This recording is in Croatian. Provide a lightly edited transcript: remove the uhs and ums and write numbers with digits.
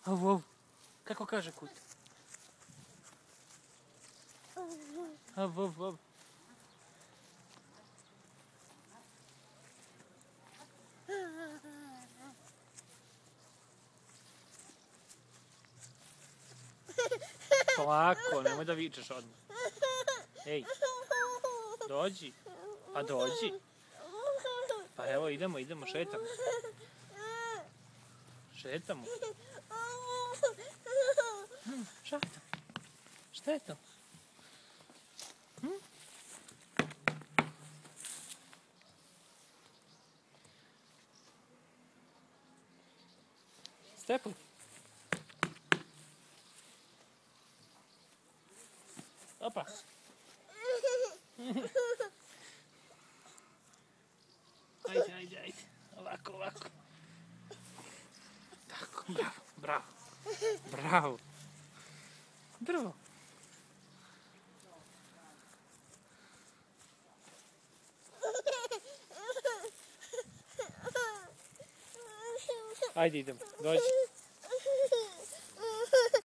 Ov. Kako kaže kut? Ov. Polako, nemoj da vičeš odmah. Ej, dođi. Pa dođi. Pa evo idemo, šetamo. Šetamo. Šta je to? Stepu. Opa. Ajde. Ovako. Tako, bravo. Drvo. Ajde idemo, dođi.